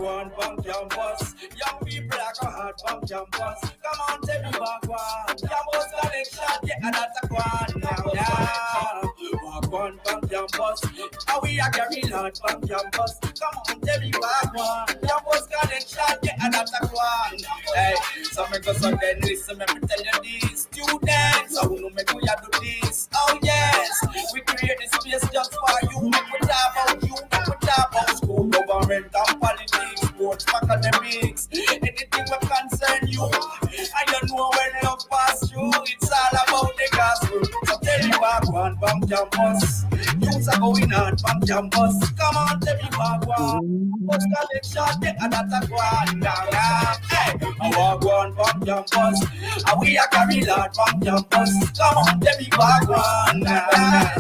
one from campus. Young people like a hard from campus. Come on, tell me walk one. Campus connection, yeah, and that's a one. Yeah. Walk one from campus. How we are carry lot from campus. Come on, tell me walk one. Campus connection, yeah, and that's a one. Hey, so make us again listen, let me tell you this. Students, I wanna make we do this. Oh yes, we create this space just for you. Make we talk about you, make we talk about school, government and politics, sports, academics, anything that concern you. And you know when love pass through, it's all about the gospel. So tell me back one from campus. Youths are going on from campus. Come on, tell me back one. What's collection? Yeah, and that's a one. Hey, I walk one from campus. And we are carry lot from campus. Come on, tell me back one. I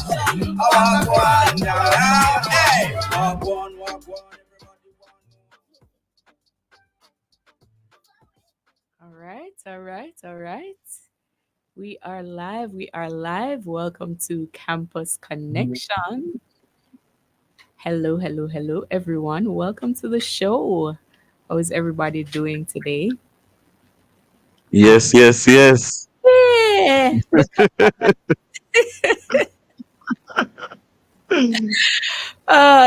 walk one. Hey, walk one, walk one. All right, all right, all right. We are live. We are live. Welcome to Campus Connection. Hello, hello, hello, everyone. Welcome to the show. How is everybody doing today? Yes, yes, yes. Yeah.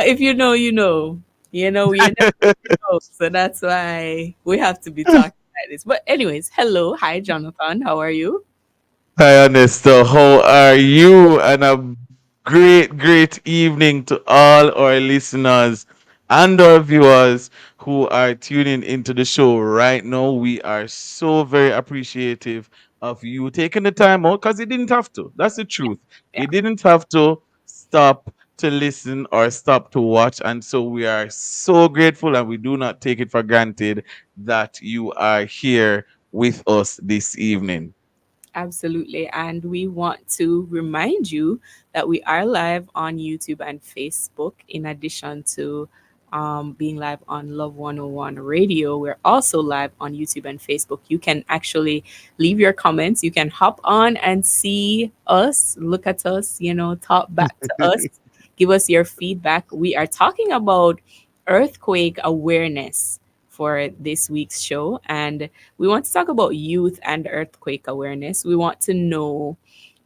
If you know, you know. You never know. So that's why we have to be talking like this. But anyways, hello. Hi, Jonathan. How are you? Hi, Ernesto. How are you? And a great, great evening to all our listeners and our viewers who are tuning into the show right now. We are so very appreciative of you taking the time out because you didn't have to. That's the truth. You Yeah, didn't have to stop to listen or stop to watch. And so we are so grateful and we do not take it for granted that you are here with us this evening. absolutely. And we want to remind you that we are live on YouTube and Facebook, in addition to being live on Love 101 Radio. We're also live on YouTube and Facebook. You can actually leave your comments. You can hop on and see us, look at us, talk back to us, give us your feedback. We are talking about earthquake awareness for this week's show. And we want to talk about youth and earthquake awareness. We want to know,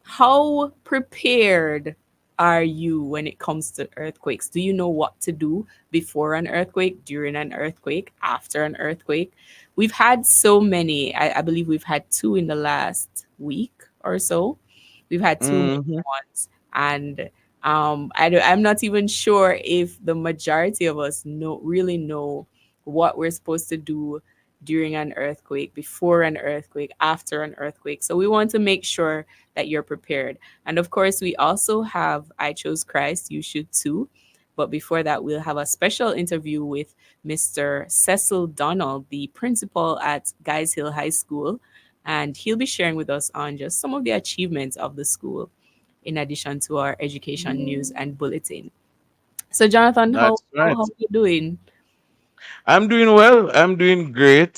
how prepared are you when it comes to earthquakes? Do you know what to do before an earthquake, during an earthquake, after an earthquake? We've had so many. I believe we've had two in the last week or so. We've had two major Mhm. ones. And I'm not even sure if the majority of us really know what we're supposed to do during an earthquake, before an earthquake, after an earthquake. So we want to make sure that you're prepared. And of course, we also have I Chose Christ, You Should Too. But before that, we'll have a special interview with Mr. Cecil Donald, the principal at Guys Hill High School. And he'll be sharing with us on just some of the achievements of the school, in addition to our education news and bulletin. So, Jonathan, how, That's how, right. how are you doing? I'm doing well. I'm doing great.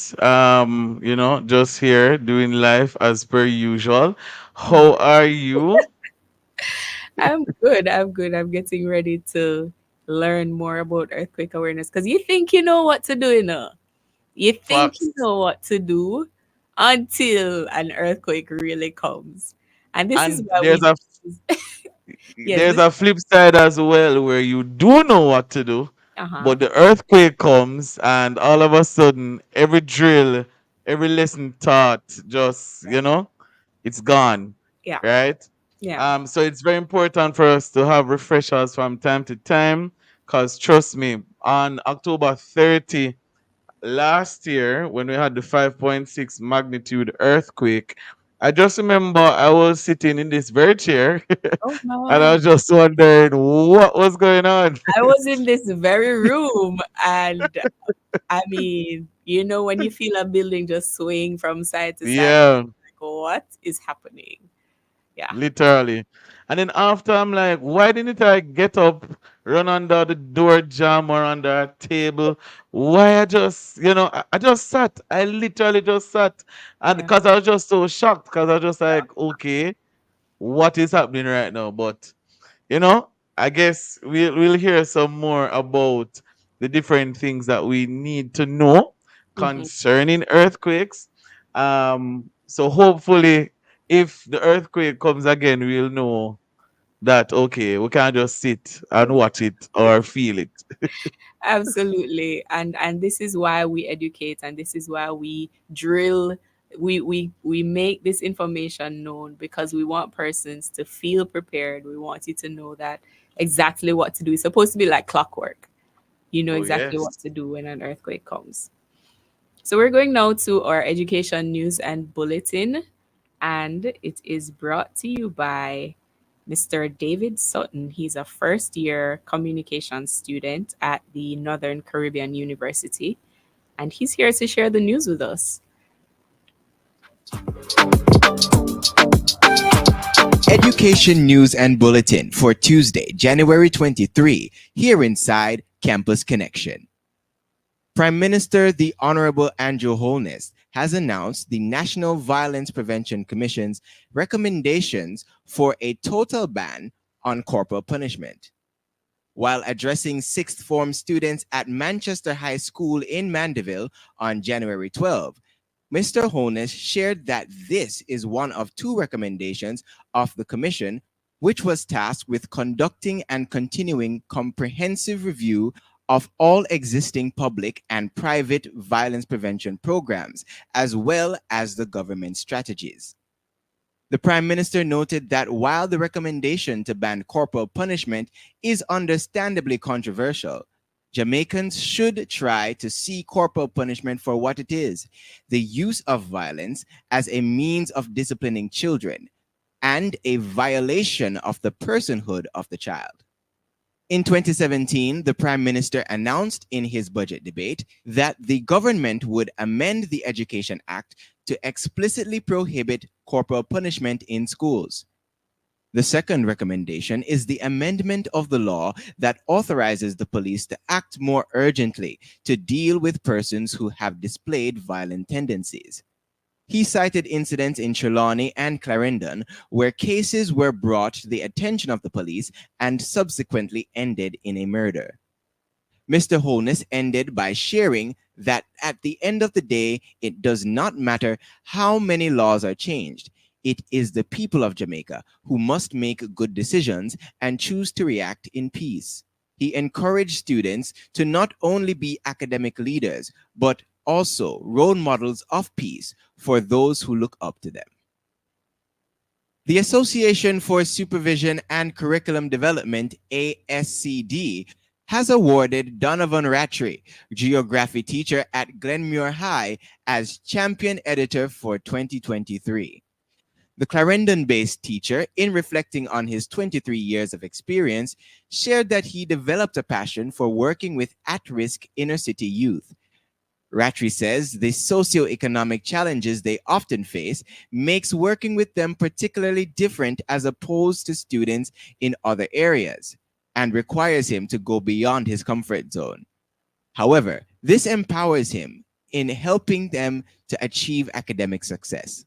Just here doing life as per usual. Uh, How are you? I'm good. I'm good. I'm getting ready to learn more about earthquake awareness, because you think you know what to do, You think you Facts. know what to do until an earthquake really comes. And this is And why we yes, there's this a flip side as well where you do know what to do, uh-huh. but the earthquake comes and all of a sudden every drill, every lesson taught just, it's gone. Yeah. Right? Yeah. So it's very important for us to have refreshers from time to time because trust me, on October 30 last year when we had the 5.6 magnitude earthquake, I just remember I was sitting in this very chair Oh and I no. was just wondering what was going on. I was in this very room, and I mean, when you feel a building just swaying from side to side, Yeah, like, what is happening? Yeah. literally. And then after I'm like, why didn't I get up, run under the door jam or under a table? Why I just, I just sat. I literally just sat. And Yeah. because I was just so shocked, because I was just like, okay, what is happening right now? But, you know, I guess we'll hear some more about the different things that we need to know Mhm. concerning earthquakes. So hopefully, if the earthquake comes again, we'll know that okay, we can't just sit and watch it or feel it. Absolutely. And this is why we educate, and this is why we drill, we make this information known, because we want persons to feel prepared. We want you to know that exactly what to do. It's supposed to be like clockwork. You know Oh exactly yes. what to do when an earthquake comes. So we're going now to our education news and bulletin, and it is brought to you by Mr. David Sutton. He's a first year communications student at the Northern Caribbean University, and he's here to share the news with us. Education News and Bulletin for Tuesday, January 23, here inside Campus Connection. Prime Minister the Honorable Andrew Holness has announced the National Violence Prevention Commission's recommendations for a total ban on corporal punishment. While addressing sixth form students at Manchester High School in Mandeville on January 12, Mr. Holness shared that this is one of two recommendations of the Commission, which was tasked with conducting and continuing comprehensive review of all existing public and private violence prevention programs, as well as the government strategies. The Prime Minister noted that while the recommendation to ban corporal punishment is understandably controversial, Jamaicans should try to see corporal punishment for what it is: the use of violence as a means of disciplining children and a violation of the personhood of the child. In 2017, the Prime Minister announced in his budget debate that the government would amend the Education Act to explicitly prohibit corporal punishment in schools. The second recommendation is the amendment of the law that authorizes the police to act more urgently to deal with persons who have displayed violent tendencies. He cited incidents in Trelawney and Clarendon where cases were brought to the attention of the police and subsequently ended in a murder. Mr. Holness ended by sharing that at the end of the day, it does not matter how many laws are changed. It is the people of Jamaica who must make good decisions and choose to react in peace. He encouraged students to not only be academic leaders, but also role models of peace for those who look up to them. The Association for Supervision and Curriculum Development, ASCD, has awarded Donovan Rattray, geography teacher at Glenmuir High, as champion editor for 2023. The Clarendon-based teacher, in reflecting on his 23 years of experience, shared that he developed a passion for working with at-risk inner-city youth. Rattray says the socioeconomic challenges they often face makes working with them particularly different as opposed to students in other areas, and requires him to go beyond his comfort zone. However, this empowers him in helping them to achieve academic success.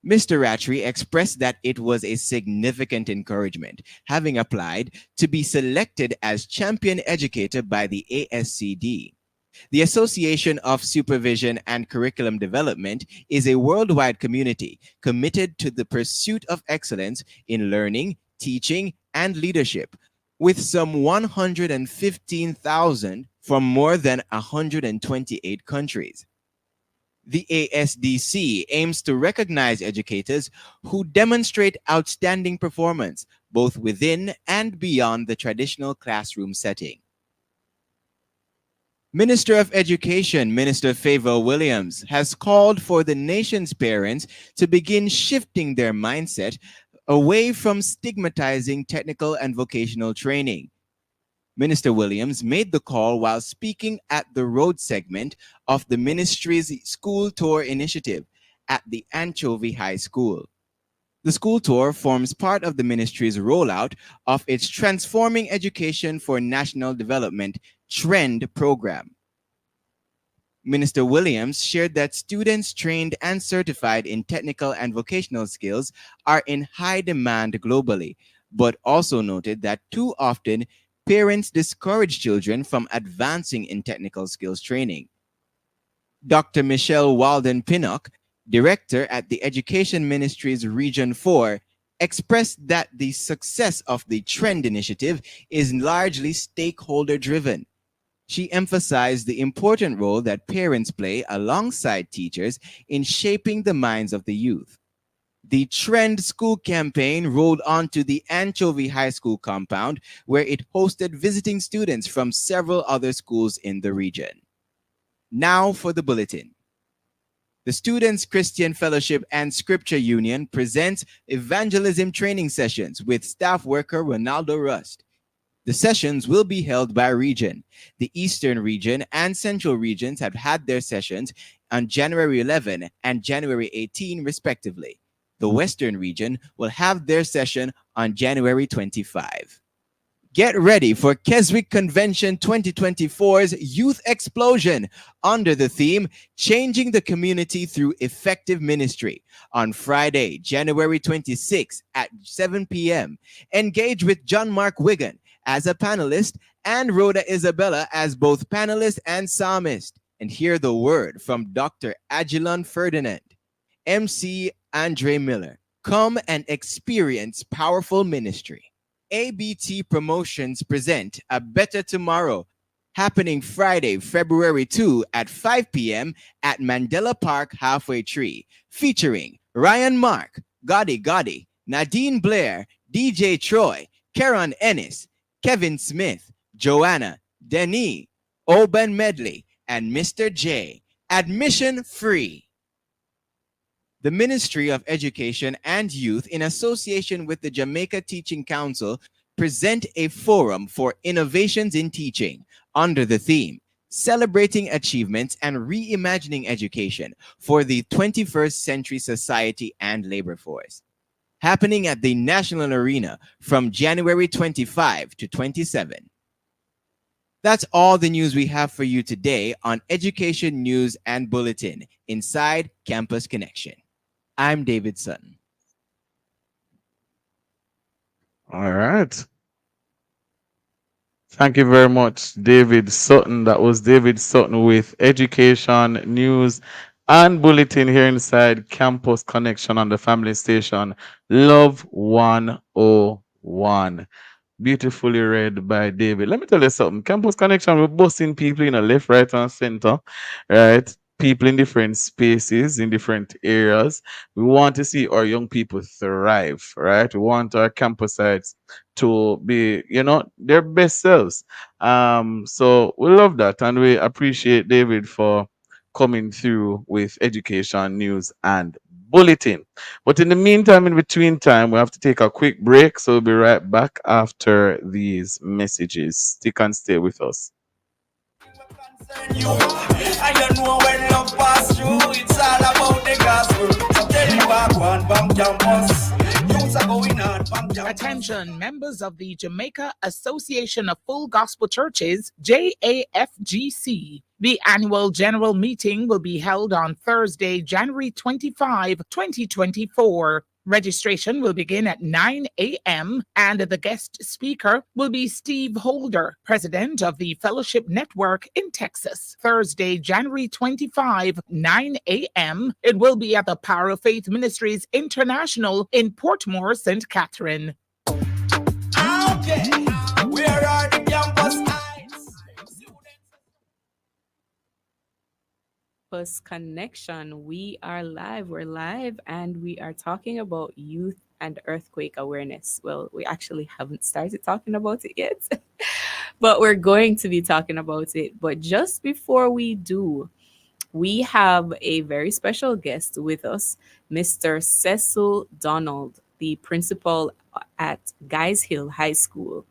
Mr. Rattray expressed that it was a significant encouragement, having applied to be selected as champion educator by the ASCD. The Association of Supervision and Curriculum Development is a worldwide community committed to the pursuit of excellence in learning, teaching, and leadership, with some 115,000 from more than 128 countries. The ASDC aims to recognize educators who demonstrate outstanding performance both within and beyond the traditional classroom setting. Minister of Education, Minister Favor Williams, has called for the nation's parents to begin shifting their mindset away from stigmatizing technical and vocational training. Minister Williams made the call while speaking at the road segment of the ministry's school tour initiative at the Anchovy High School. The school tour forms part of the ministry's rollout of its Transforming Education for National Development TREND program. Minister Williams shared that students trained and certified in technical and vocational skills are in high demand globally, but also noted that too often parents discourage children from advancing in technical skills training. Dr. Michelle Walden Pinnock, director at the Education Ministry's Region 4, expressed that the success of the Trend initiative is largely stakeholder driven. She emphasized the important role that parents play alongside teachers in shaping the minds of the youth. The Trend School campaign rolled onto the Anchovy High School compound, where it hosted visiting students from several other schools in the region. Now for the bulletin. The Students Christian Fellowship and Scripture Union presents evangelism training sessions with staff worker Ronaldo Rust. The sessions will be held by region. The Eastern region and Central regions have had their sessions on January 11 and January 18, respectively. The Western region will have their session on January 25. Get ready for Keswick Convention 2024's Youth Explosion under the theme Changing the Community Through Effective Ministry on Friday, January 26 at 7 p.m. Engage with John Mark Wigan as a panelist and Rhoda Isabella as both panelist and psalmist, and hear the word from Dr. Agilon Ferdinand. MC Andre Miller. Come and experience powerful ministry. ABT Promotions present A Better Tomorrow, happening Friday, February 2 at 5 p.m. at Mandela Park Halfway Tree, featuring Ryan Mark, Gotti Gotti, Nadine Blair, DJ Troy, Karen Ennis, Kevin Smith, Joanna, Denis, Oben Medley, and Mr. J. Admission free. The Ministry of Education and Youth, in association with the Jamaica Teaching Council, present a forum for innovations in teaching under the theme Celebrating Achievements and Reimagining Education for the 21st Century Society and Labor Force, happening at the National Arena from January 25 to 27. That's all the news we have for you today on Education News and Bulletin inside Campus Connection. I'm David Sutton. All right. Thank you very much, David Sutton. That was David Sutton with Education News and Bulletin here inside Campus Connection on the family station Love 101. Beautifully read by David. Let me tell you something. Campus Connection, we're busting people in the left, right, and center, right? People in different spaces, in different areas. We want to see our young people thrive, right? We want our campusites to be, their best selves. So we love that, and we appreciate David for coming through with Education News and Bulletin. But in the meantime, in between time, we have to take a quick break. So we'll be right back after these messages. Stick and stay with us. You, and you know when love pass through, it's all about the gospel. So tell you back one bank campus. Youths are going on bank campus. Attention, members of the Jamaica Association of Full Gospel Churches, JAFGC. The annual general meeting will be held on Thursday, January 25, 2024. Registration will begin at 9 a.m. and the guest speaker will be Steve Holder, president of the Fellowship Network in Texas. Thursday, January 25, 9 a.m. It will be at the Power of Faith Ministries International in Portmore, St. Catherine. Okay, where are the campus eyes? Campus Connection. We are live. We're live, and we are talking about youth and earthquake awareness. Well, we actually haven't started talking about it yet, but we're going to be talking about it. But just before we do, we have a very special guest with us, Mr. Cecil Donald, the principal at Guys Hill High School.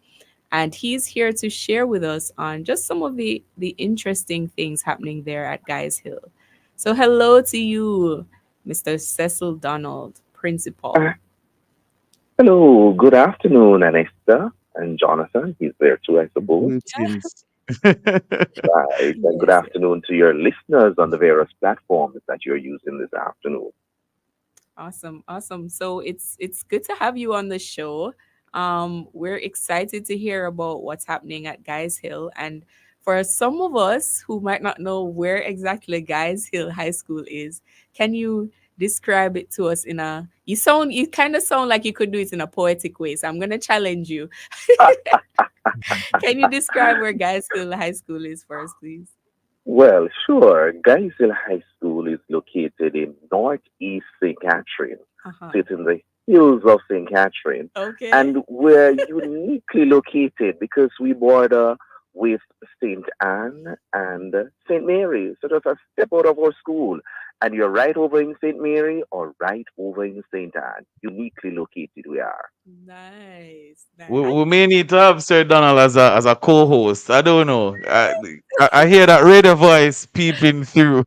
And he's here to share with us on just some of the interesting things happening there at Guys Hill. So hello to you, Mr. Cecil Donald, principal. Hello, good afternoon, Anesta and Jonathan. He's there too, I suppose. Right, and good afternoon to your listeners on the various platforms that you're using this afternoon. Awesome. So it's good to have you on the show. We're excited to hear about what's happening at Guys Hill. And for some of us who might not know where exactly Guys Hill High School is, can you describe it to us in a you kind of sound like you could do it in a poetic way. So I'm gonna challenge you. Can you describe where Guys Hill High School is for us, please? Well, sure. Geisel High School is located in northeast St. Catherine. Uh-huh. So it's in the hills of St. Catherine. Okay. And we're uniquely located because we border with St. Anne and St. Mary. So just a step out of our school. And you're right over in St. Mary or right over in St. Anne. Uniquely located we are. Nice. Nice. We may need to have Sir Donald as a co-host. I don't know. I hear that radio voice peeping through.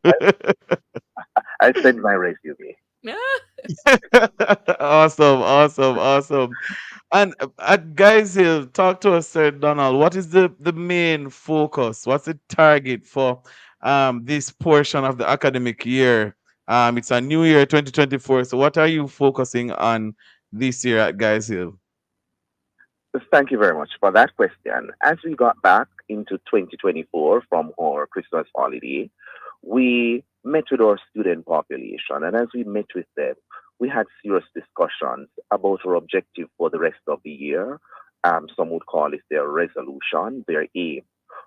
I send my resume. Awesome, awesome, awesome. And guys, here, talk to us, Sir Donald. What is the main focus? What's the target for this portion of the academic year? It's a new year, 2024. So, what are you focusing on this year at Guys Hill? Thank you very much for that question. As we got back into 2024 from our Christmas holiday, we met with our student population. And as we met with them, we had serious discussions about our objective for the rest of the year. Some would call it their resolution, their aim.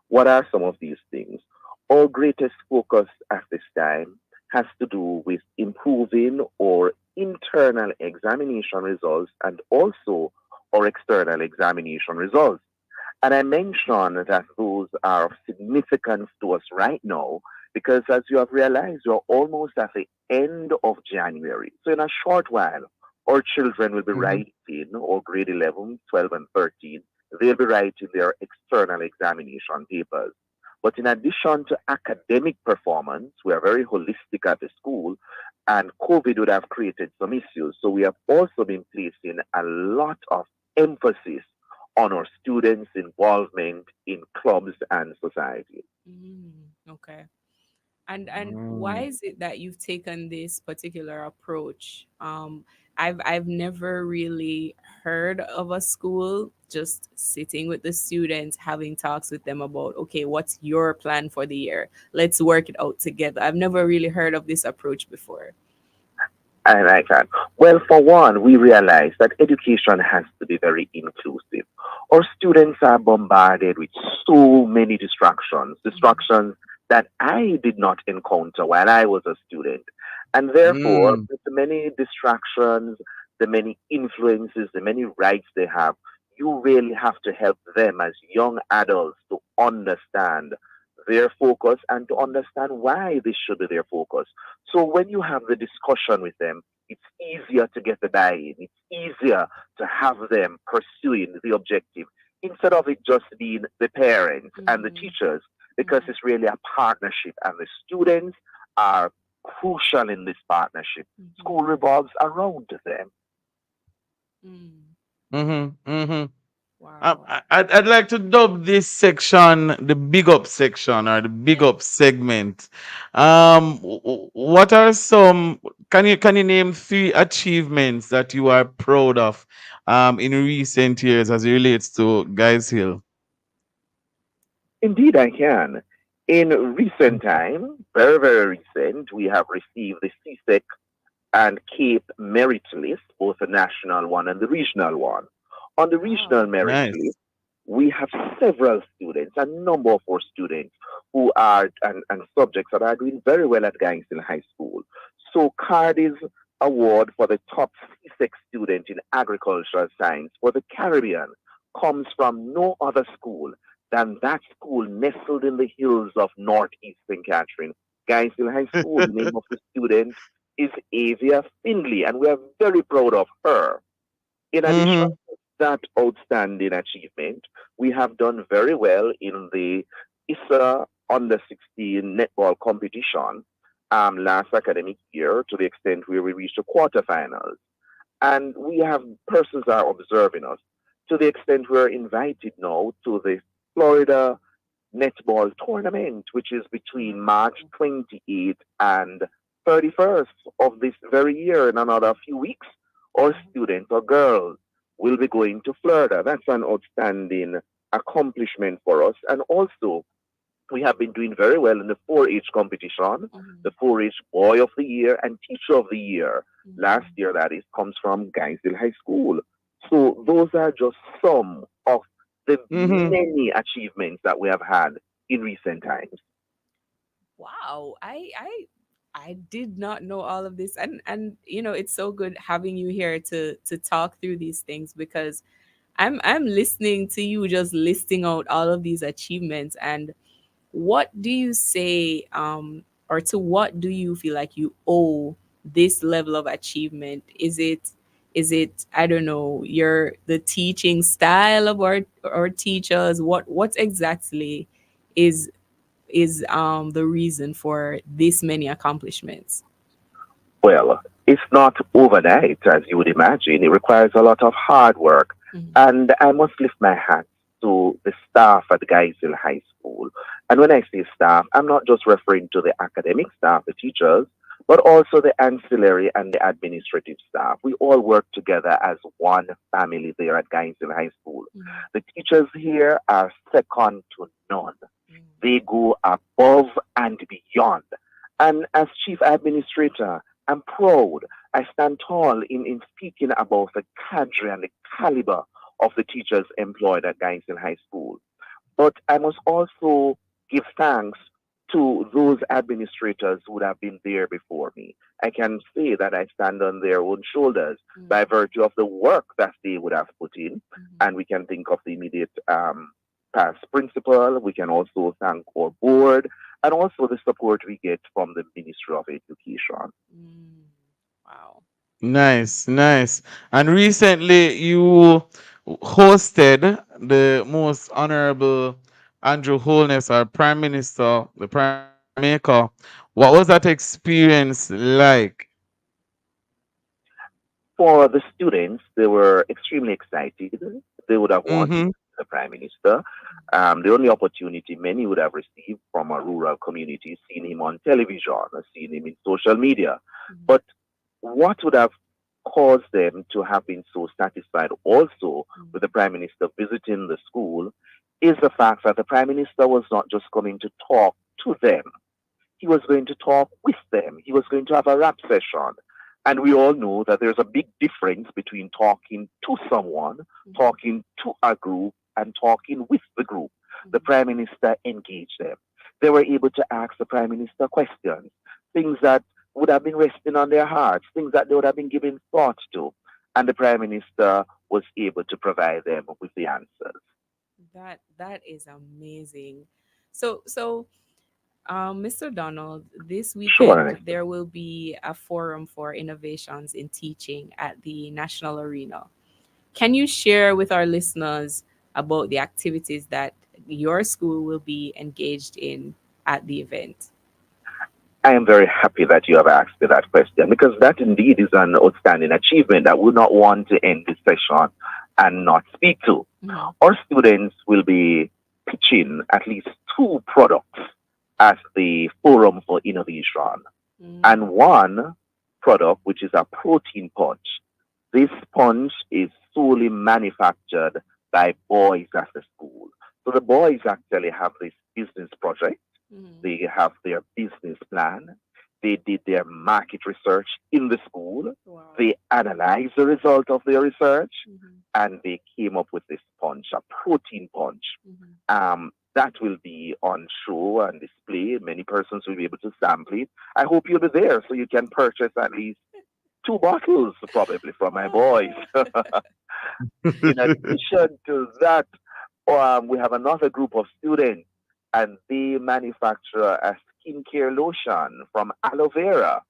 What are some of these things? Our greatest focus at this time has to do with improving our internal examination results and also our external examination results. And I mentioned that those are of significance to us right now because, as you have realized, you're almost at the end of January. So, in a short while, our children will be Mhm. writing, or grade 11, 12, and 13, they'll be writing their external examination papers. But in addition to academic performance, we are very holistic at the school, and COVID would have created some issues. So, we have also been placing a lot of emphasis on our students' involvement in clubs and society. Mm, okay. And why Mm. is it that you've taken this particular approach? I've never really heard of a school just sitting with the students, having talks with them about, okay, what's your plan for the year? Let's work it out together. I've never really heard of this approach before. I like that. Well, for one, we realize that education has to be very inclusive. Our students are bombarded with so many distractions that I did not encounter while I was a student. And therefore, Mm. with the many distractions, the many influences, the many rights they have, you really have to help them as young adults to understand their focus and to understand why this should be their focus. So when you have the discussion with them, it's easier to get the buy-in. It's easier to have them pursuing the objective instead of it just being the parents and the Mm-hmm. teachers, because it's really a partnership and the students are crucial in this partnership. Mm-hmm. School revolves around them. Mm. Mhm. Mhm. Wow. I'd like to dub this section the big up section or the big Yeah. up segment. What are some? Can you name three achievements that you are proud of in recent years as it relates to Guys Hill? Indeed, I can. In recent time, very, very recent, we have received the CSEC and Cape merit list, both the national one and the regional one. On the regional Wow. merit Nice. list, we have several students, a number of our students who are and subjects that are doing very well at Gainesville High School. So Cardi's award for the top C6 student in agricultural science for the Caribbean comes from no other school than that school nestled in the hills of northeast St. Catherine. Gainesville High School, the name of the student is Avia Findley, and we are very proud of her. In addition Mhm. to that outstanding achievement, we have done very well in the ISA under 16 netball competition last academic year to the extent where we reached the quarterfinals. And we have persons are observing us to the extent we're invited now to the Florida netball tournament, which is between March 28th and 31st of this very year in another few weeks. Our students or girls will be going to Florida. That's an outstanding accomplishment for us. And also, we have been doing very well in the 4-H competition. The 4-H Boy of the Year and Teacher of the Year. Last year, that is, comes from Gainesville High School. So those are just some of the Mm-hmm. many achievements that we have had in recent times. Wow, I did not know all of this, and you know, it's so good having you here to talk through these things, because I'm listening to you just listing out all of these achievements. And what do you say, or to what do you feel like you owe this level of achievement? Is it, I don't know, your the teaching style of our teachers? What exactly is the reason for this many accomplishments? Well, it's not overnight, as you would imagine. It requires a lot of hard work. Mhm. And I must lift my hat to the staff at Geisel High School. And when I say staff, I'm not just referring to the academic staff, the teachers, but also the ancillary and the administrative staff. We all work together as one family there at Geisel High School. Mhm. The teachers here are second to none. Mhm. They go above and beyond. And as chief administrator, I'm proud. I stand tall in speaking about the cadre and the caliber of the teachers employed at Gainesville High School. But I must also give thanks to those administrators who would have been there before me. I can say that I stand on their own shoulders by virtue of the work that they would have put in. Mhm. And we can think of the immediate past principal. We can also thank our board and also the support we get from the Ministry of Education. Mm. Wow. Nice, nice. And recently you hosted the most honorable Andrew Holness, our Prime Minister, the Prime Maker. What was that experience like? For the students, they were extremely excited. They would have wanted Mm-hmm. the Prime Minister. The only opportunity many would have received from a rural community, seeing him on television, or seeing him in social media. Mhm. But what would have caused them to have been so satisfied also with the Prime Minister visiting the school is the fact that the Prime Minister was not just coming to talk to them, he was going to talk with them. He was going to have a rap session. And we all know that there's a big difference between talking to someone, talking to a group, and talking with the group. The Prime Minister engaged them. They were able to ask the Prime Minister questions, things that would have been resting on their hearts, things that they would have been giving thought to. And the Prime Minister was able to provide them with the answers. That is amazing. So, Mr. Donald, this Sure. weekend there will be a forum for innovations in teaching at the National Arena. Can you share with our listeners about the activities that your school will be engaged in at the event? I am very happy that you have asked me that question because that indeed is an outstanding achievement that we would not want to end this session and not speak to. Mhm. Our students will be pitching at least two products at the Forum for Innovation. Mm. And one product, which is a protein punch. This punch is solely manufactured by boys at the school. So the boys actually have this business project. Mhm. They have their business plan. They did their market research in the school. Wow. They analyzed the result of their research Mhm. and they came up with this punch, a protein punch. Mhm. That will be on show and display. Many persons will be able to sample it. I hope you'll be there so you can purchase at least two bottles, probably from my boys. In addition to that, we have another group of students, and they manufacture a skincare lotion from aloe vera,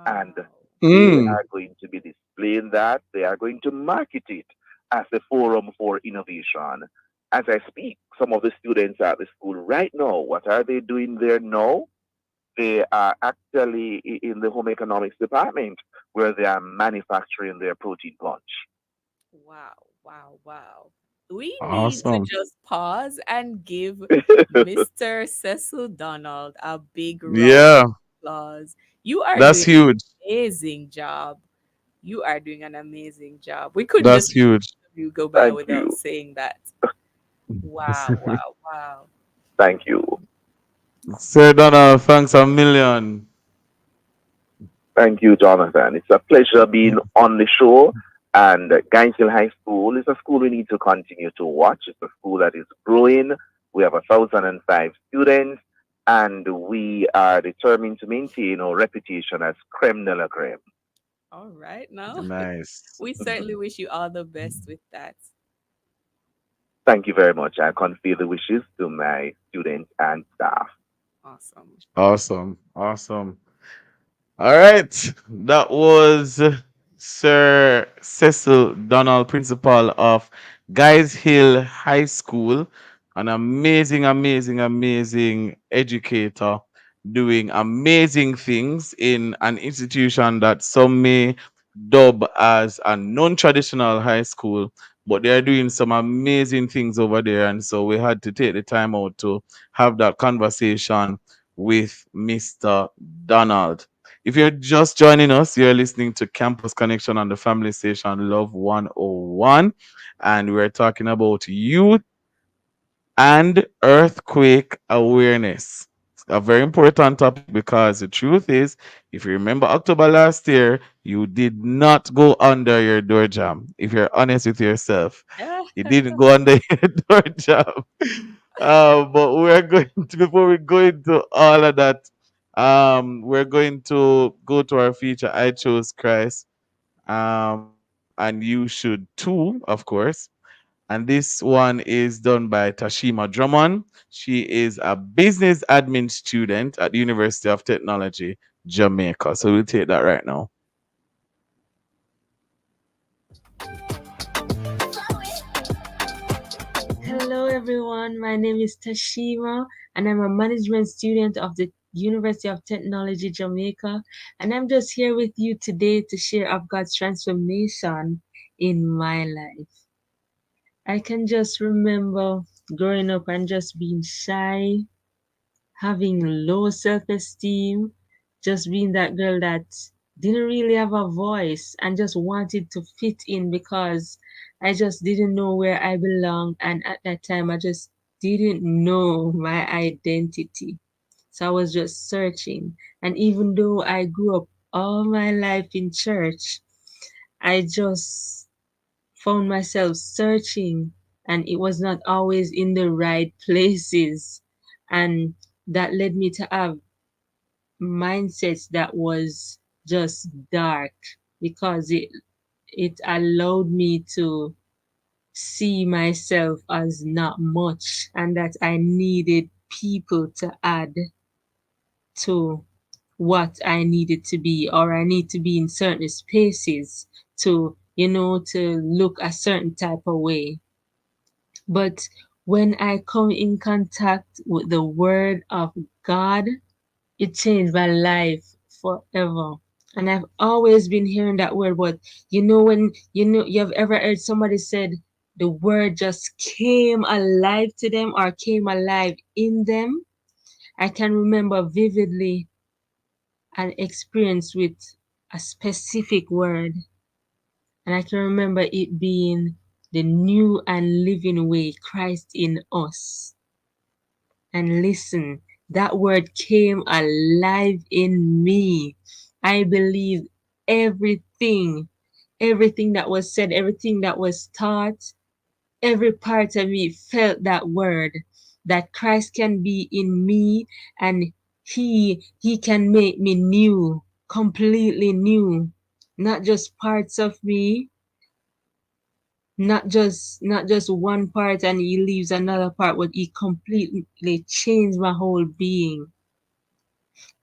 and Wow. they Mm. are going to be displaying that. They are going to market it as the Forum for Innovation. As I speak, some of the students at the school right now, what are they doing there now? They are actually in the home economics department where they are manufacturing their protein punch. Wow, wow, wow. We need to Awesome. just pause and give Mr. Cecil Donald a big round Yeah, of applause. You are that's doing huge. an amazing job. You are doing an amazing job. We couldn't That's just huge. you go by Thank without you. saying that. Wow, wow, wow. Thank you. Sir Donald, thanks a million. Thank you, Jonathan. It's a pleasure being on the show. And Gainesville High School is a school we need to continue to watch. It's a school that is growing. We have 1,005 students, and we are determined to maintain our reputation as creme de la creme. All right, now Nice. we certainly wish you all the best with that. Thank you very much. I convey the wishes to my students and staff. Awesome. Awesome. Awesome. All right. That was Sir Cecil Donald, principal of Guys Hill High School, an amazing, amazing, amazing educator doing amazing things in an institution that some may dub as a non-traditional high school, but they are doing some amazing things over there. And so we had to take the time out to have that conversation with Mr. Donald. If you're just joining us, you're listening to Campus Connection on the family station Love 101. And we're talking about youth and earthquake awareness. It's a very important topic because the truth is, if you remember October last year, you did not go under your door jam. If you're honest with yourself, you didn't go under your door jam. But we're going to, before we go into all of that, we're going to go to our feature. I chose Christ, and you should too, of course. And this one is done by Tashima Drummond. She is a business admin student at the University of Technology, Jamaica. So we'll take that right now. Hello, everyone. My name is Tashima, and I'm a management student of the University of Technology, Jamaica. And I'm just here with you today to share of God's transformation in my life. I can just remember growing up and just being shy, having low self-esteem, just being that girl that didn't really have a voice and just wanted to fit in because I just didn't know where I belonged. And at that time, I just didn't know my identity. So I was just searching. And even though I grew up all my life in church, I just found myself searching, and it was not always in the right places. And that led me to have mindsets that was just dark because it allowed me to see myself as not much and that I needed people to add to what I needed to be, or I need to be in certain spaces to, to look a certain type of way. But when I come in contact with the word of God, it changed my life forever. And I've always been hearing that word, but when you've ever heard somebody said the word just came alive to them or came alive in them. I can remember vividly an experience with a specific word. And I can remember it being the new and living way, Christ in us. And listen, that word came alive in me. I believe everything, everything that was said, everything that was taught, every part of me felt that word, that Christ can be in me and he can make me new, completely new, not just parts of me, not just one part and he leaves another part, but he completely changed my whole being.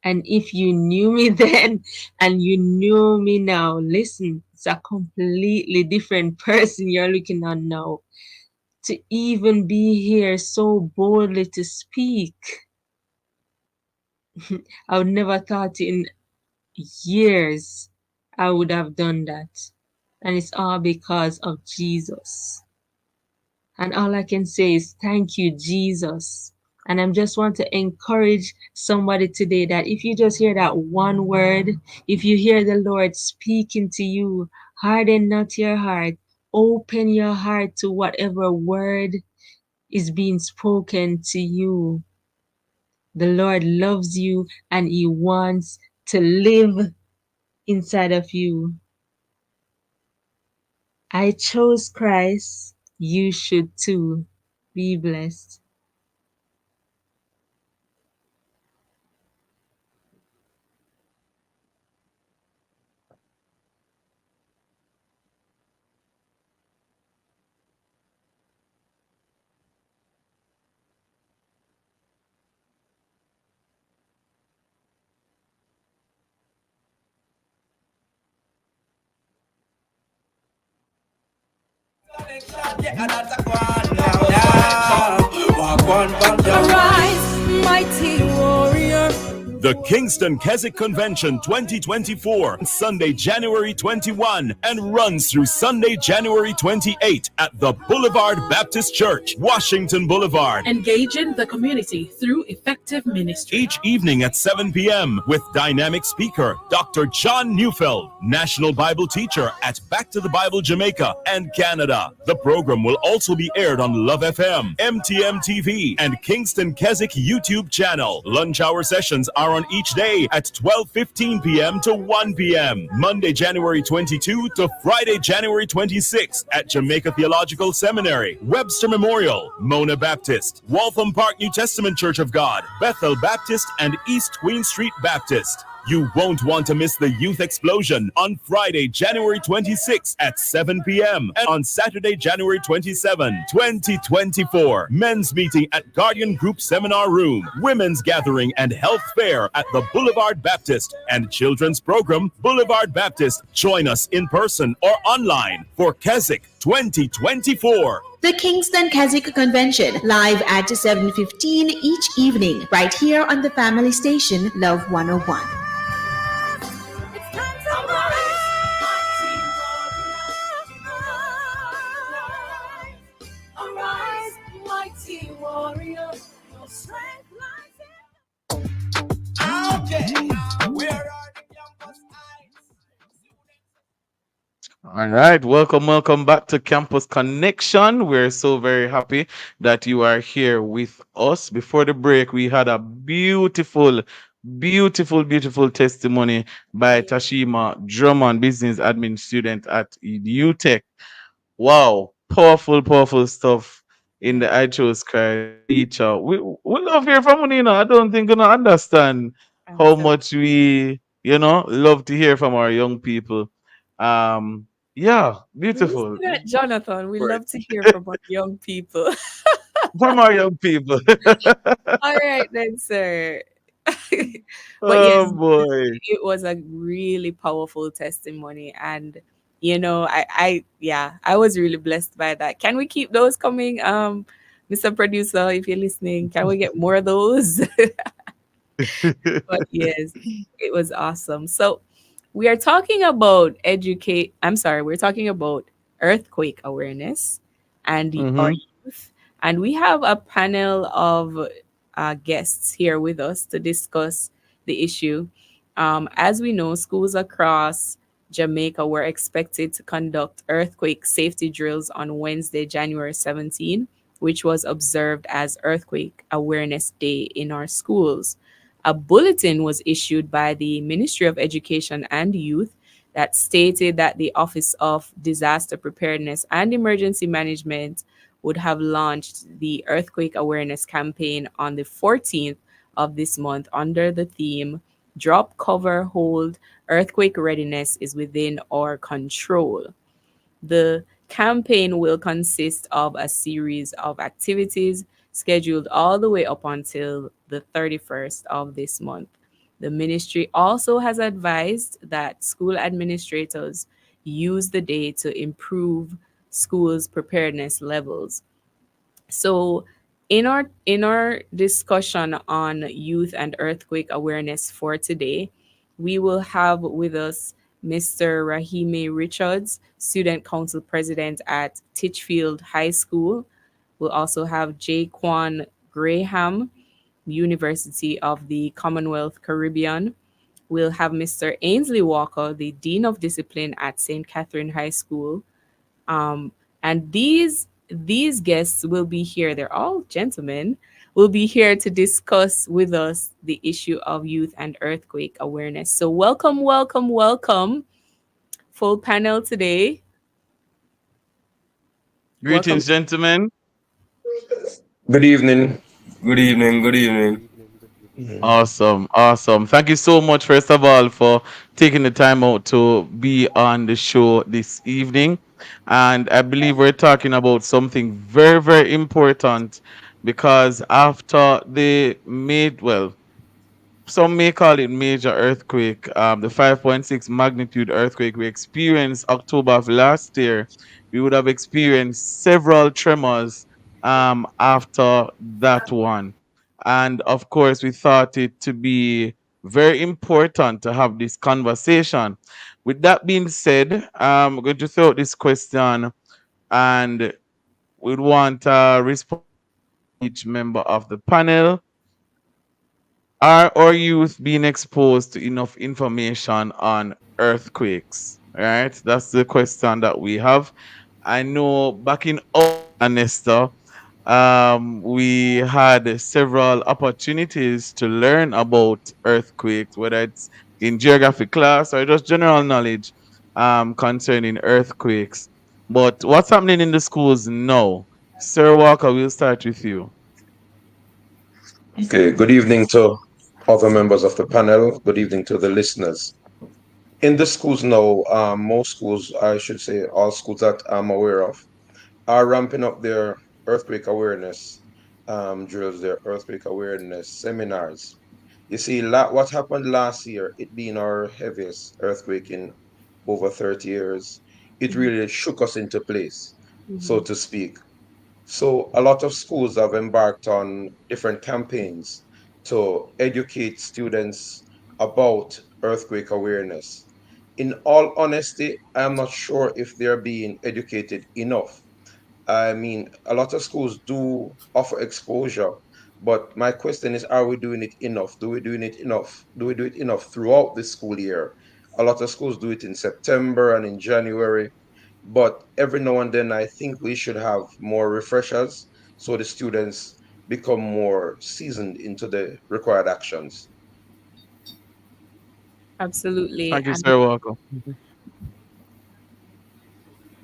And if you knew me then and you know me now, listen, it's a completely different person you're looking at now. To even be here so boldly to speak, I would never thought in years I would have done that. And it's all because of Jesus. And all I can say is thank you, Jesus. And I just want to encourage somebody today that if you just hear that one word, if you hear the Lord speaking to you, harden not your heart, Open your heart to whatever word is being spoken to you. The Lord loves you and He wants to live inside of you. I chose Christ. You should too. Be blessed. Yeah, that's a one now. Yeah. Walk one bump jump. Arise, mighty warrior. The Kingston Keswick Convention 2024, Sunday, January 21, and runs through Sunday, January 28 at the Boulevard Baptist Church, Washington Boulevard. Engaging the community through effective ministry. Each evening at 7 p.m. with dynamic speaker Dr. John Neufeld, national Bible teacher at Back to the Bible Jamaica and Canada. The program will also be aired on Love FM, MTM TV, and Kingston Keswick YouTube channel. Lunch hour sessions are on each day at 12:15 p.m. to 1 p.m. Monday, January 22 to Friday, January 26 at Jamaica Theological Seminary, Webster Memorial, Mona Baptist, Waltham Park New Testament Church of God, Bethel Baptist, and East Queen Street Baptist. You won't want to miss the Youth Explosion on Friday, January 26 at 7 p.m. and on Saturday, January 27, 2024. Men's meeting at Guardian Group Seminar Room, Women's Gathering and Health Fair at the Boulevard Baptist, and Children's Program, Boulevard Baptist. Join us in person or online for Keswick 2024. The Kingston Keswick Convention, live at 7:15 each evening, right here on the family station, Love 101. Arise, mighty warrior, your strength lies in. Okay. Where are the campus eyes? All right, welcome back to Campus Connection. We're so very happy that you are here with us. Before the break, we had a beautiful testimony by Tashima Drummond, business admin student at UTech. Wow, powerful stuff in the I Chose Christ teacher. We love hear from Nina. I don't think you know understand how much we love to hear from our young people. Yeah, beautiful. Jonathan, we love to hear from our young people. From our young people. All right then, sir. But Oh yes, boy. it was a really powerful testimony, and I was really blessed by that. Can we keep those coming, Mr. Producer, if you're listening? Can we get more of those? But yes, it was awesome. So we are talking about we're talking about earthquake awareness and our Mm-hmm. youth. And we have a panel of guests here with us to discuss the issue. As we know, schools across Jamaica were expected to conduct earthquake safety drills on Wednesday, January 17, which was observed as Earthquake Awareness Day in our schools. A bulletin was issued by the Ministry of Education and Youth that stated that the Office of Disaster Preparedness and Emergency Management would have launched the Earthquake Awareness Campaign on the 14th of this month under the theme Drop, Cover, Hold, Earthquake Readiness is Within Our Control. The campaign will consist of a series of activities scheduled all the way up until the 31st of this month. The ministry also has advised that school administrators use the day to improve schools' preparedness levels. So in our discussion on youth and earthquake awareness for today, we will have with us Mr. Rahime Richards, Student Council President at Titchfield High School. We'll also have Jaquan Graham, University of the Commonwealth Caribbean. We'll have Mr. Ainsley Walker, the Dean of Discipline at St. Catherine High School. Um, and these guests will be here. They're all gentlemen. Will be here to discuss with us the issue of youth and earthquake awareness. So welcome, welcome, welcome. Full panel today. Welcome. Greetings, gentlemen. Good evening. Good evening. Good evening. Mhm. Awesome, awesome. Thank you so much, first of all, for taking the time out to be on the show this evening. And I believe we're talking about something very, very important because after the made, well, some may call it major earthquake. The 5.6 magnitude earthquake we experienced October of last year, we would have experienced several tremors after that one. And of course, we thought it to be very important to have this conversation. With that being said, I'm going to throw out this question and we'd want a response from each member of the panel. Are our youth being exposed to enough information on earthquakes? Right? That's the question that we have. I know back in Anesta, we had several opportunities to learn about earthquakes, whether it's in geography class or just general knowledge concerning earthquakes. But what's happening in the schools now? Sir Walker, we'll start with you. Okay, good evening to other members of the panel. Good evening to the listeners. In the schools now, most schools, I should say all schools that I'm aware of, are ramping up their earthquake awareness drills, their earthquake awareness seminars. You see, what happened last year, it being our heaviest earthquake in over 30 years, it really shook us into place, so to speak. So a lot of schools have embarked on different campaigns to educate students about earthquake awareness. In all honesty, I'm not sure if they're being educated enough. I mean, a lot of schools do offer exposure, but my question is, are we doing it enough? Do we doing it enough? Do we do it enough throughout the school year? A lot of schools do it in September and in January, but every now and then I think we should have more refreshers so the students become more seasoned into the required actions. Absolutely. Thank you, And Sir Walker.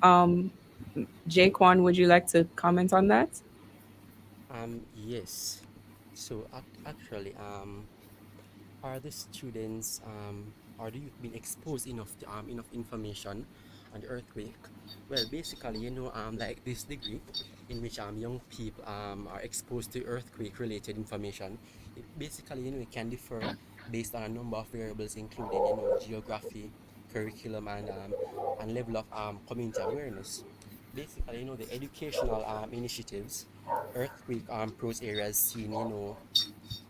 um, Jaquan, would you like to comment on that? Yes. So actually, are the students are the youth being exposed enough to, enough information on the earthquake? Well, basically, like this degree in which young people are exposed to earthquake related information, it basically, it can differ based on a number of variables, including, geography, curriculum, and level of community awareness. Basically, the educational initiatives, earthquake pros areas seen,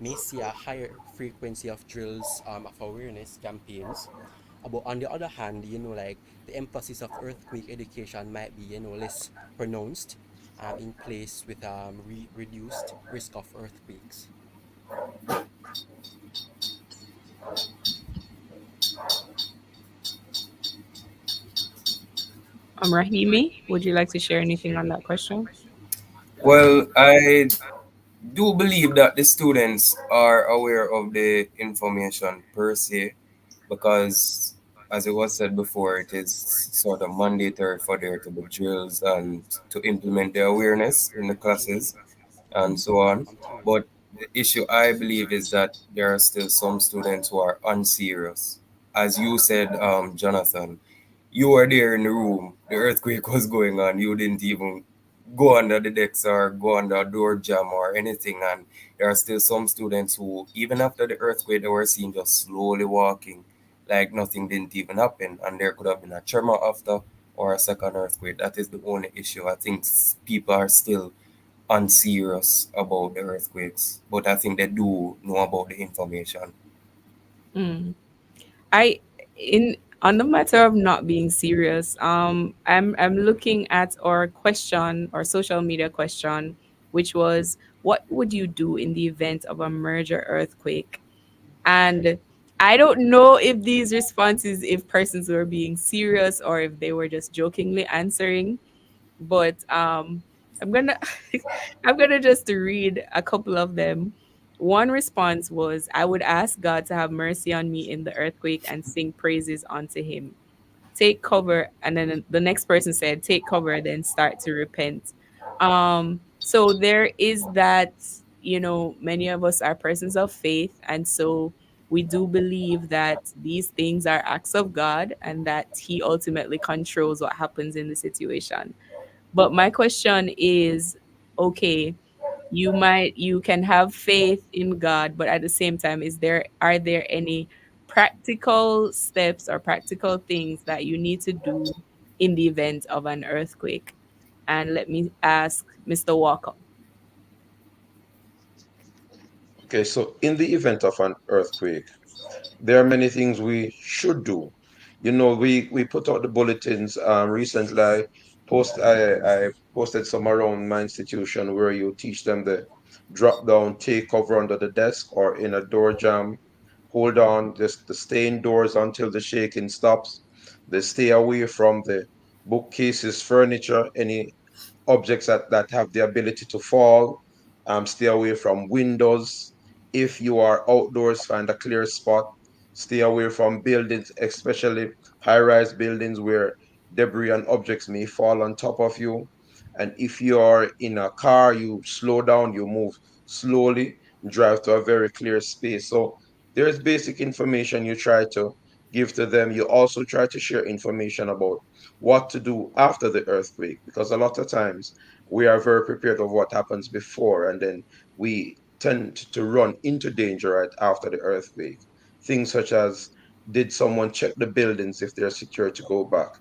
may see a higher frequency of drills, of awareness campaigns. But on the other hand, like the emphasis of earthquake education might be, less pronounced in place with reduced risk of earthquakes. Rahimi, would you like to share anything on that question? Well, I do believe that the students are aware of the information per se because, as it was said before, it is sort of mandatory for there to be drills and to implement the awareness in the classes and so on. But the issue I believe is that there are still some students who are unserious. As you said, Jonathan, you were there in the room, the earthquake was going on, you didn't even go under the decks or go under a door jam or anything. And there are still some students who, even after the earthquake, they were seen just slowly walking like nothing didn't even happen. And there could have been a tremor after or a second earthquake. That is the only issue. I think people are still unserious about the earthquakes, but I think they do know about the information. Mm. I in on the matter of not being serious, I'm looking at our question, our social media question, which was, what would you do in the event of a major earthquake? And I don't know if these responses, if persons were being serious or if they were just jokingly answering, but I'm gonna I'm gonna just read a couple of them. One response was, I would ask God to have mercy on me in the earthquake and sing praises unto him. Take cover, and then the next person said, take cover, then start to repent. So there is that, many of us are persons of faith, and so we do believe that these things are acts of God and that he ultimately controls what happens in the situation. But my question is, okay, you can have faith in God, but at the same time, are there any practical steps or practical things that you need to do in the event of an earthquake? And let me ask Mr. Walker. Okay, so in the event of an earthquake, there are many things we should do. We put out the bulletins. Recently, I posted some around my institution where you teach them the drop down, take cover under the desk or in a door jam, hold on, just to stay indoors until the shaking stops. They stay away from the bookcases, furniture, any objects that have the ability to fall. Stay away from windows. If you are outdoors, find a clear spot. Stay away from buildings, especially high rise buildings where debris and objects may fall on top of you. And if you are in a car, you slow down, you move slowly, drive to a very clear space. So there's basic information you try to give to them. You also try to share information about what to do after the earthquake, because a lot of times we are very prepared of what happens before, and then we tend to run into danger right after the earthquake. Things such as, did someone check the buildings if they're secure to go back?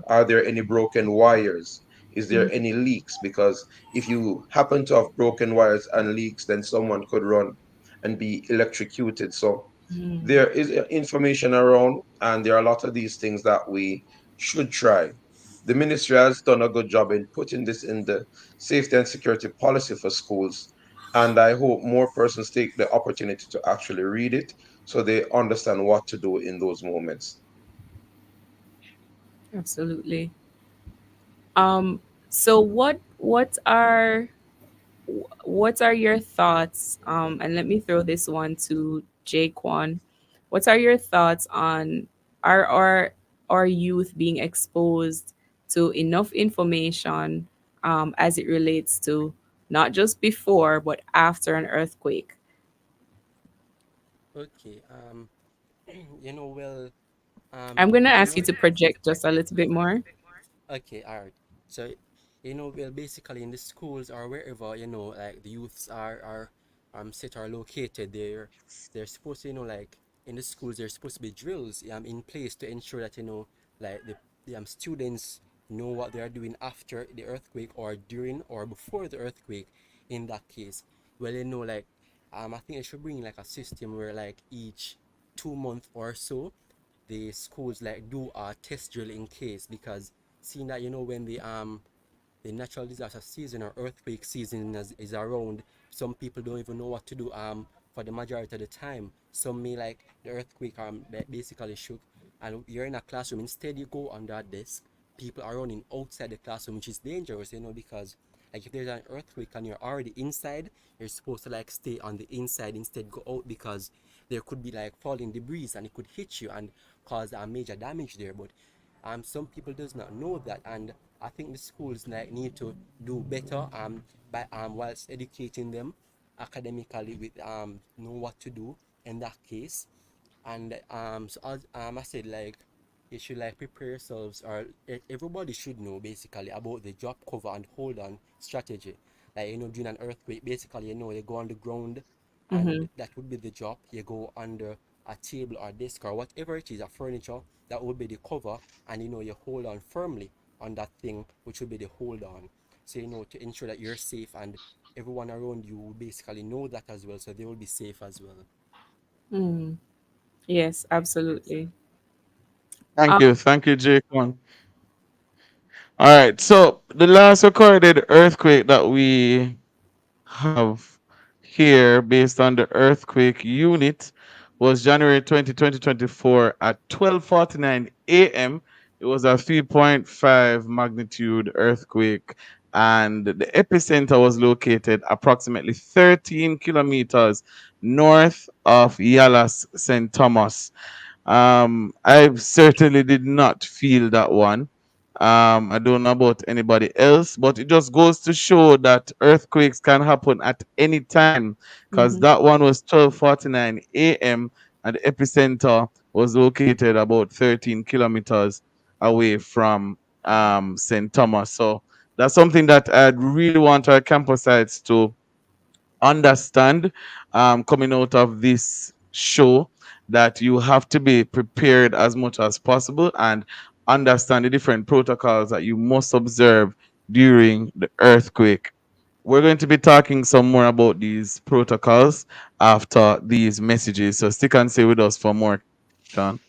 Are there any broken wires? Is there any leaks? Because if you happen to have broken wires and leaks, then someone could run and be electrocuted. So there is information around, and there are a lot of these things that we should try. The ministry has done a good job in putting this in the safety and security policy for schools, and I hope more persons take the opportunity to actually read it so they understand what to do in those moments. Absolutely. So what are your thoughts? And let me throw this one to Jaquan. What are your thoughts on our youth being exposed to enough information as it relates to not just before but after an earthquake? Okay. You know, well, I'm gonna you ask know, you to project just a little bit more. okay, all right. So, you know, well, basically in the schools or wherever, you know, like the youths are set or located, they're supposed to, you know, like in the schools, there's supposed to be drills in place to ensure that, you know, like the students know what they are doing after the earthquake or during or before the earthquake. In that case, well, you know, like I think they should bring like a system where like each 2 month or so the schools like do a test drill in case, because seeing that, you know, when the natural disaster season or earthquake season is around, some people don't even know what to do for the majority of the time. Some may like the earthquake that basically shook and you're in a classroom, instead you go under a desk, people are running outside the classroom, which is dangerous, you know, because like if there's an earthquake and you're already inside, you're supposed to like stay on the inside, instead go out, because there could be like falling debris and it could hit you and cause major damage there. But some people does not know that, and I think the schools like need to do better by whilst educating them academically with know what to do in that case. And so as I said, like you should like prepare yourselves, or everybody should know basically about the drop cover and hold on strategy. Like, you know, during an earthquake, basically, you know, you go on the ground Mm-hmm. and that would be the drop. You go under a table or desk or whatever it is, a furniture, that would be the cover, and you know, you hold on firmly on that thing, which would be the hold on. So, you know, to ensure that you're safe, and everyone around you will basically know that as well, so they will be safe as well. Mm. Yes, absolutely. Thank Um, you. Thank you, Jake. All right. So the last recorded earthquake that we have here, based on the earthquake unit, was January 20, 2024 at 12:49 a.m. It was a 3.5 magnitude earthquake, and the epicenter was located approximately 13 kilometers north of Yallas, St. Thomas. I certainly did not feel that one. I don't know about anybody else, but it just goes to show that earthquakes can happen at any time, because Mhm. that one was 12:49 a.m. and the epicenter was located about 13 kilometers away from St. Thomas. So that's something that I'd really want our campus sites to understand, coming out of this show, that you have to be prepared as much as possible and understand the different protocols that you must observe during the earthquake. We're going to be talking some more about these protocols after these messages. So stick and stay with us for more, Sean.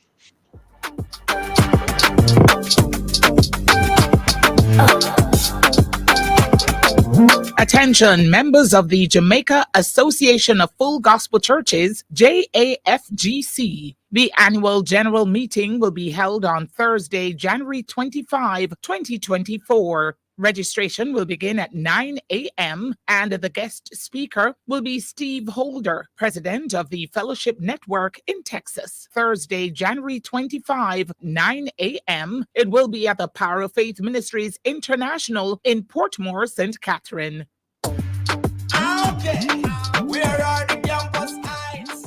Attention, members of the Jamaica Association of Full Gospel Churches, JAFGC. The annual general meeting will be held on Thursday, January 25, 2024. Registration will begin at 9 a.m. and the guest speaker will be Steve Holder, president of the Fellowship Network in Texas. Thursday, January 25, 9 a.m. It will be at the Power of Faith Ministries International in Portmore, St. Catherine. Okay, where are the campus heights?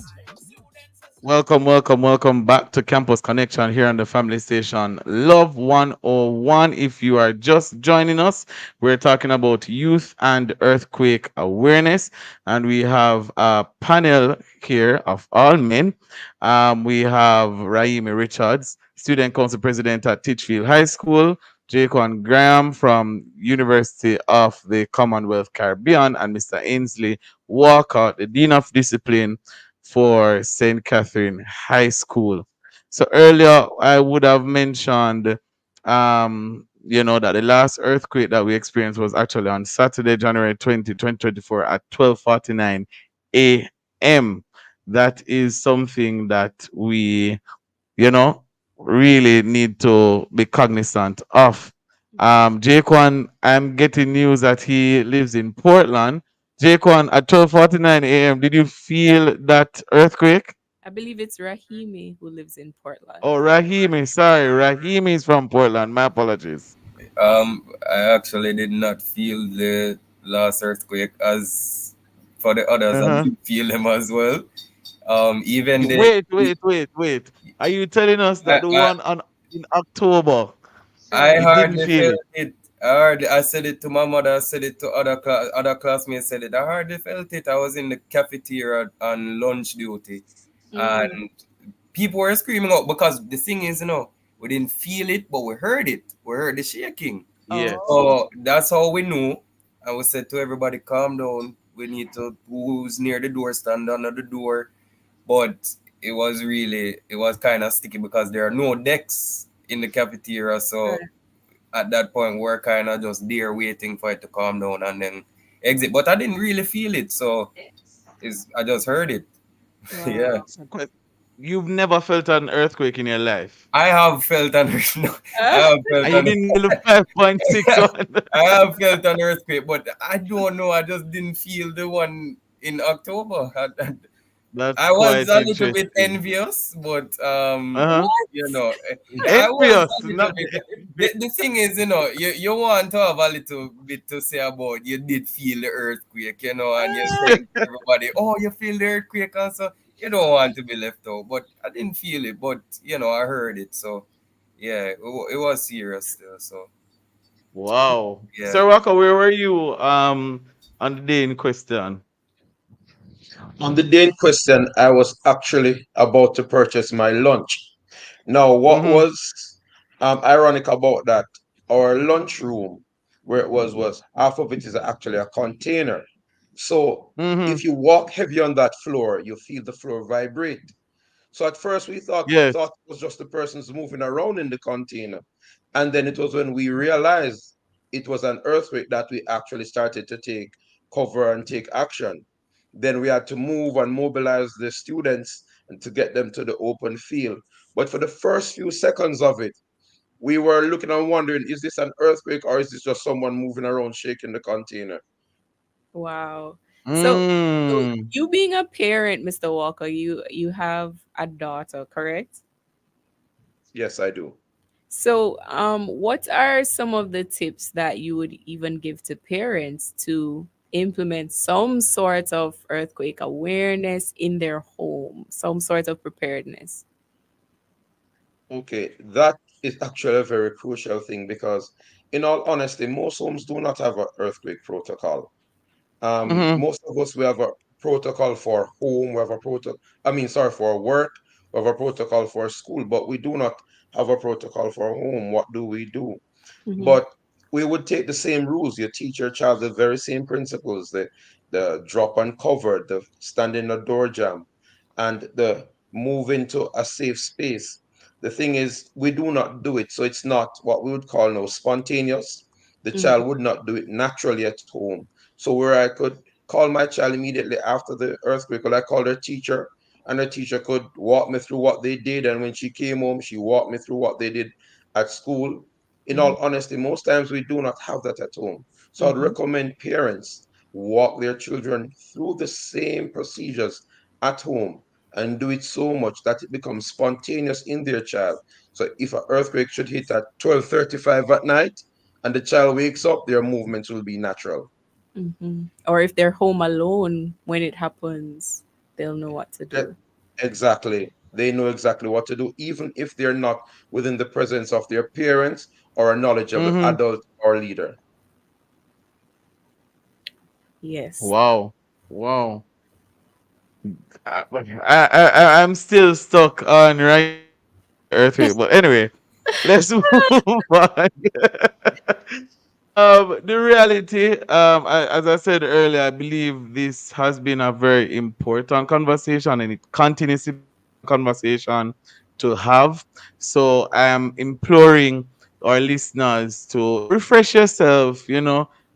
Welcome back to Campus Connection here on the family station Love 101. If you are just joining us, we're talking about youth and earthquake awareness, and we have a panel here of all men. We have Raimi Richards, Student Council President at Titchfield High School, Jaquan Graham from University of the Commonwealth Caribbean, and Mr. Ainsley Walker, the Dean of Discipline for St. Catherine High School. So earlier I would have mentioned, that the last earthquake that we experienced was actually on Saturday, January 20, 2024 at 12:49 a.m. That is something that we, you know, really need to be cognizant of. Jaquan, I'm getting news that he lives in Portland. Jaquan, at 12:49 a.m., did you feel that earthquake? I believe it's Rahimi who lives in Portland. Oh, Rahimi, sorry, Rahimi is from Portland. My apologies. I actually did not feel the last earthquake as for the others. I Uh-huh. didn't feel them as well. Even Wait. Are you telling us that I, the I, one on in October I you didn't hardly feel felt it? it. I said it to my mother. I said it to other classmates. Said it. I hardly felt it. I was in the cafeteria on lunch duty, Mm. and people were screaming out because the thing is, we didn't feel it, but we heard it. We heard the shaking. Yes. Oh. So that's how we knew. And we said to everybody, calm down. We need to, who's near the door, stand under the door. But it was kind of sticky because there are no decks in the cafeteria. So Right. at that point, we're kind of just there waiting for it to calm down and then exit. But I didn't really feel it. So I just heard it. Yeah. Wow. So, you've never felt an earthquake in your life, I have felt an no, I Ah, have felt and you an didn't feel the 5.6 one. I have felt an earthquake, but I don't know. I just didn't feel the one in October. That's I was quite a little bit interesting. envious, but Uh-huh. you know, I was Envious, a little not bit. The thing is, you want to have a little bit to say about you did feel the earthquake, and you're saying to everybody, "Oh, you feel the earthquake," and so you don't want to be left out. But I didn't feel it, but I heard it, so yeah, it was serious still. So Wow. yeah. Sir Rocco, where were you on the day in question? On the day in question, I was actually about to purchase my lunch. Now, what Mm-hmm. was ironic about that, our lunchroom, where it was half of it is actually a container. So Mm-hmm. if you walk heavy on that floor, you feel the floor vibrate. So at first we Yes. thought it was just the persons moving around in the container. And then it was when we realized it was an earthquake that we actually started to take cover and take action. Then we had to move and mobilize the students and to get them to the open field. But for the first few seconds of it, we were looking and wondering, is this an earthquake or is this just someone moving around shaking the container? Wow. So Mm. you being a parent, Mr. Walker, you have a daughter, correct? Yes, I do. So, what are some of the tips that you would even give to parents to implement some sort of earthquake awareness in their home, some sort of preparedness? Okay, that is actually a very crucial thing because, in all honesty, most homes do not have an earthquake protocol. Mm-hmm. Most of us, we have a protocol for home, we have a protocol, I mean, sorry, for work, we have a protocol for school, but we do not have a protocol for home. What do we do? Hmm. But we would take the same rules. You teach your child the very same principles, the drop and cover, the stand in the door jam, and the move into a safe space. The thing is, we do not do it. So it's not what we would call now spontaneous. The child Hmm. would not do it naturally at home. So where I could call my child immediately after the earthquake, or I called her teacher, and the teacher could walk me through what they did. And when she came home, she walked me through what they did at school. In all Hmm. honesty, most times we do not have that at home. So I'd Hmm. recommend parents walk their children through the same procedures at home and do it so much that it becomes spontaneous in their child. So if an earthquake should hit at 12:35 at night and the child wakes up, their movements will be natural. Hmm. Or if they're home alone when it happens, they'll know what to E- do. Exactly. They know exactly what to do, even if they're not within the presence of their parents or a knowledgeable Mm-hmm. adult or leader. Yes. Wow. Wow. I'm still stuck on right earthquake, but anyway, let's move on. The reality, as I said earlier, I believe this has been a very important conversation and it continues to be a conversation to have. So I am imploring our listeners to refresh yourself,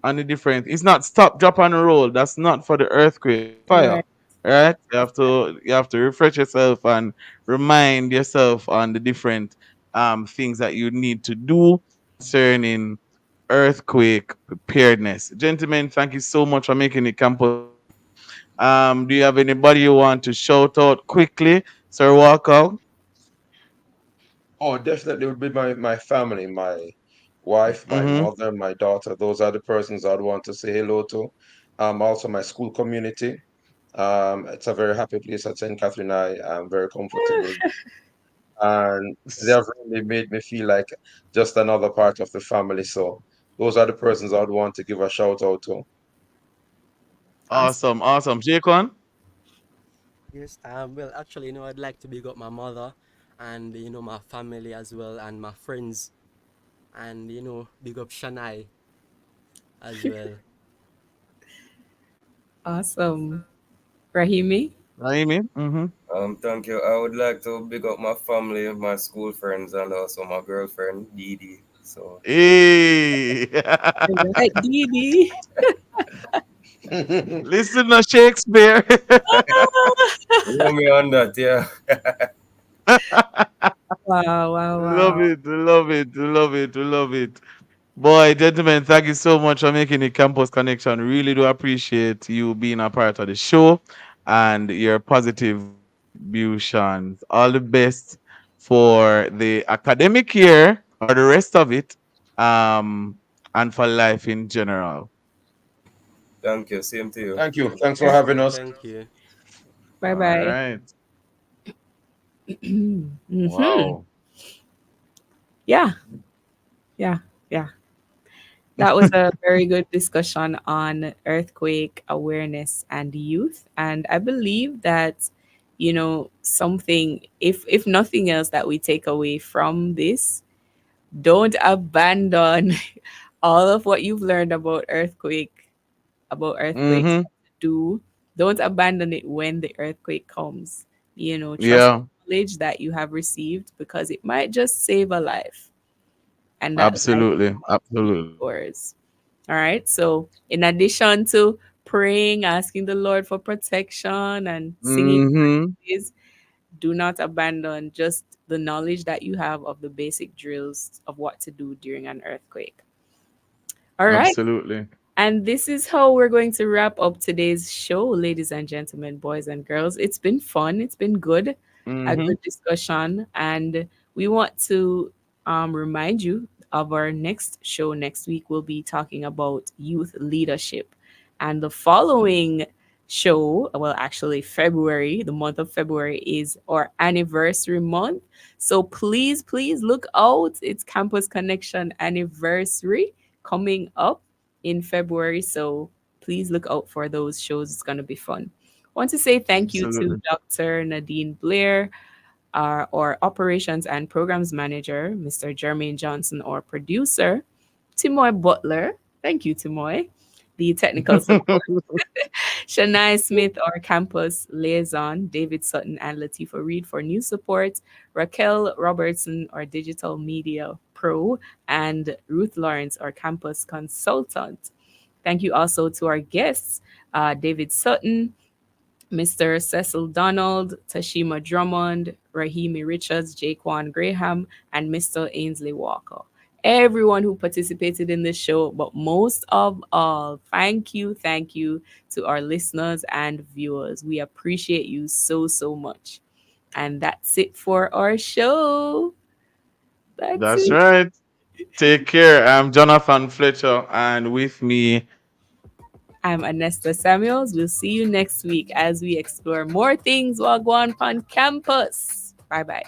on the different. It's not stop, drop, and roll. That's not for the earthquake. That's fire. Right. Right? You have to refresh yourself and remind yourself on the different things that you need to do concerning earthquake preparedness. Gentlemen, thank you so much for making the campus. Do you have anybody you want to shout out quickly, Sir Walker? Oh, definitely would be my family, my wife, my Mm-hmm. mother, my daughter. Those are the persons I'd want to say hello to. Also my school community. It's a very happy place at St. Catherine. I am very comfortable, and they have really made me feel like just another part of the family. So those are the persons I'd want to give a shout out to. Awesome. Awesome, awesome. Jacon? Yes, well, actually, I'd like to big up my mother and, my family as well and my friends and, big up Shanai as well. Awesome. Rahimi? Raimi? Mm-hmm. Thank you. I would like to big up my family, my school friends, and also my girlfriend, Dee. So, Hey! All right, Didi. Listen to Shakespeare. follow me on that, yeah. Wow, wow, Love wow. it, love it, love it, love it. Boy, gentlemen, thank you so much for making the campus connection. Really do appreciate you being a part of the show and your positive contributions. All the best for the academic year or the rest of it, um, and for life in general. Thank you. Same to you. Thank you. Thanks for Right. having us. Thank you. Bye All bye. right. Hmm. Wow. Yeah, yeah, yeah. That was a very good discussion on earthquake awareness and youth. And I believe that, something, if nothing else that we take away from this, don't abandon all of what you've learned about earthquakes, Mm-hmm. what to do. Don't abandon it when the earthquake comes. Trust Yeah, the knowledge that you have received because it might just save a life, and that life absolutely. is Absolutely. yours. All right. So, in addition to praying, asking the Lord for protection, and singing Mm-hmm. praises, Do not abandon just the knowledge that you have of the basic drills of what to do during an earthquake. All right. Absolutely. And this is how we're going to wrap up today's show, ladies and gentlemen, boys and girls. It's been fun. It's been good, a Mm-hmm. good discussion. And we want to remind you of our next show next week. We'll be talking about youth leadership. And the following show, well, actually, February, the month of February is our anniversary month. So please, please look out. It's Campus Connection anniversary coming up in February. So please look out for those shows. It's going to be fun. I want to say thank you to Absolutely. Dr. Nadine Blair, our operations and programs manager, Mr. Jermaine Johnson, our producer, Timoy Butler. Thank you, Timoy. The technical support, Shania Smith, our campus liaison, David Sutton and Latifa Reed for news support, Raquel Robertson, our digital media pro, and Ruth Lawrence, our campus consultant. Thank you also to our guests, David Sutton, Mr. Cecil Donald, Tashima Drummond, Rahimi Richards, Jaquan Graham, and Mr. Ainsley Walker. Everyone who participated in this show, but most of all, thank you to our listeners and viewers. We appreciate you so, so much. And that's it for our show. That's right. Take care. I'm Jonathan Fletcher, and with me, I'm Anesta Samuels. We'll see you next week as we explore more things while going on campus. Bye bye.